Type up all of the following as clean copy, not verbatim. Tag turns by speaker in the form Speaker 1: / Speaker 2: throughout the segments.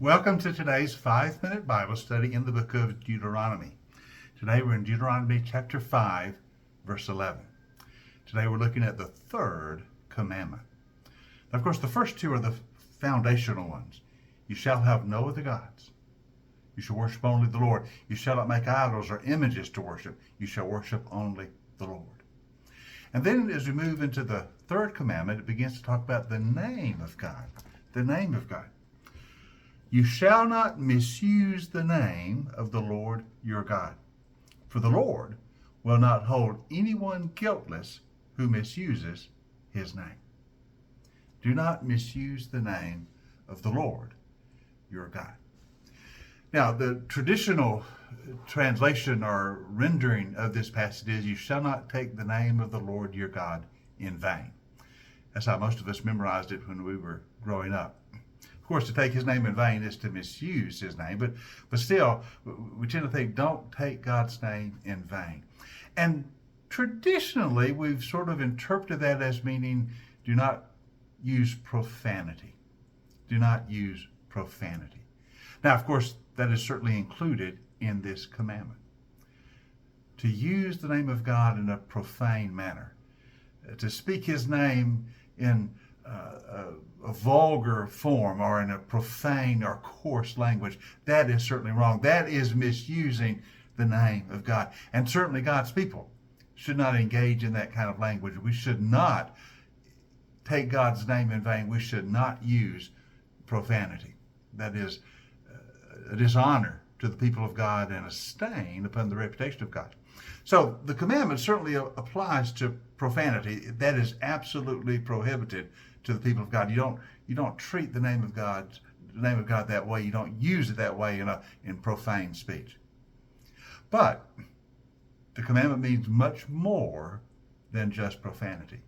Speaker 1: Welcome to today's 5-minute Bible study in the book of Deuteronomy. Today we're in Deuteronomy chapter 5, verse 11. Today we're looking at the third commandment. Now, of course, the first two are the foundational ones. You shall have no other gods. You shall worship only the Lord. You shall not make idols or images to worship. You shall worship only the Lord. And then as we move into the third commandment, it begins to talk about the name of God. The name of God. You shall not misuse the name of the Lord your God, for the Lord will not hold anyone guiltless who misuses his name. Do not misuse the name of the Lord your God. Now, the traditional translation or rendering of this passage is, you shall not take the name of the Lord your God in vain. That's how most of us memorized it when we were growing up. Of course, to take his name in vain is to misuse his name, but still, we tend to think, don't take God's name in vain. And traditionally, we've sort of interpreted that as meaning, do not use profanity. Do not use profanity. Now, of course, that is certainly included in this commandment. To use the name of God in a profane manner, to speak his name in a vulgar form or in a profane or coarse language, that is certainly wrong. That is misusing the name of God. And certainly God's people should not engage in that kind of language. We should not take God's name in vain. We should not use profanity. That is a dishonor to the people of God and a stain upon the reputation of God. So the commandment certainly applies to profanity. That is absolutely prohibited to the people of God. You don't treat the name of God that way. You don't use it that way in profane speech. But the commandment means much more than just profanity.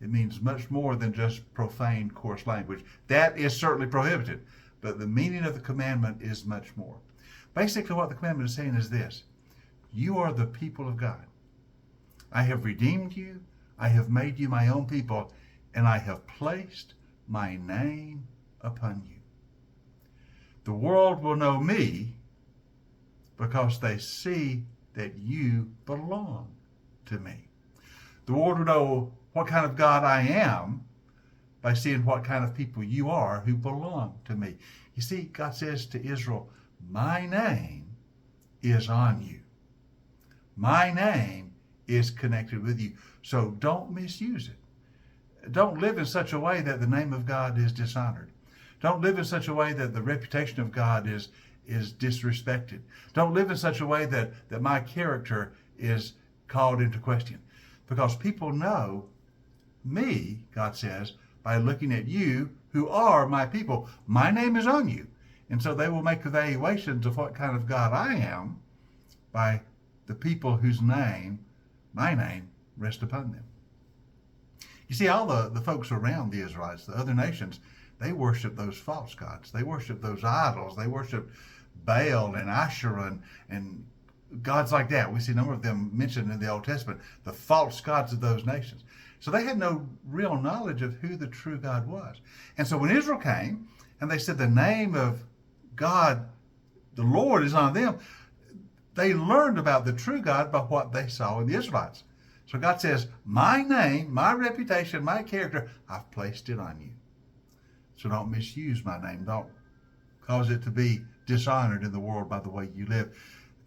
Speaker 1: It means much more than just profane, coarse language. That is certainly prohibited. But the meaning of the commandment is much more. Basically, what the commandment is saying is this: you are the people of God. I have redeemed you. I have made you my own people, and I have placed my name upon you. The world will know me because they see that you belong to me. The world will know what kind of God I am by seeing what kind of people you are who belong to me. You see, God says to Israel, my name is on you. My name is connected with you. So don't misuse it. Don't live in such a way that the name of God is dishonored. Don't live in such a way that the reputation of God is disrespected. Don't live in such a way that my character is called into question. Because people know me, God says, by looking at you who are my people. My name is on you. And so they will make evaluations of what kind of God I am by the people whose name, my name, rests upon them. You see, all the folks around the Israelites, the other nations, they worship those false gods. They worship those idols. They worship Baal and Asherah and gods like that. We see a number of them mentioned in the Old Testament, the false gods of those nations. So they had no real knowledge of who the true God was. And so when Israel came and they said the name of God, the Lord, is on them, they learned about the true God by what they saw in the Israelites. So God says, my name, my reputation, my character, I've placed it on you. So don't misuse my name. Don't cause it to be dishonored in the world by the way you live.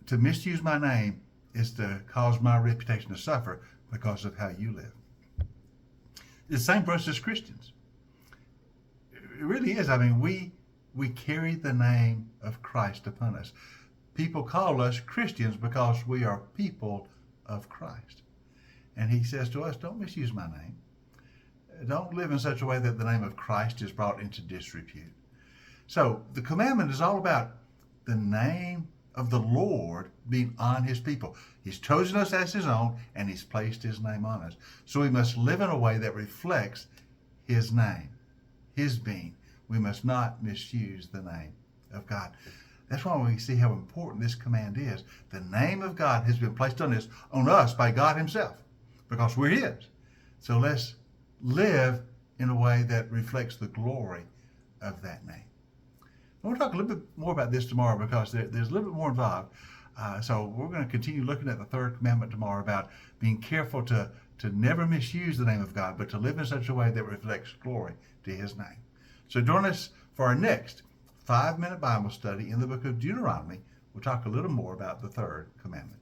Speaker 1: To misuse my name is to cause my reputation to suffer because of how you live. It's the same for us as Christians. It really is. I mean, we carry the name of Christ upon us. People call us Christians because we are people of Christ. And he says to us, don't misuse my name. Don't live in such a way that the name of Christ is brought into disrepute. So the commandment is all about the name of the Lord being on his people. He's chosen us as his own, and he's placed his name on us. So we must live in a way that reflects his name, his being. We must not misuse the name of God. That's why we see how important this command is. The name of God has been placed on us by God himself, because we're his. So let's live in a way that reflects the glory of that name. we'll talk a little bit more about this tomorrow because there's a little bit more involved. So we're going to continue looking at the third commandment tomorrow about being careful to never misuse the name of God, but to live in such a way that reflects glory to his name. So join us for our next 5-minute Bible study in the book of Deuteronomy. We'll talk a little more about the third commandment.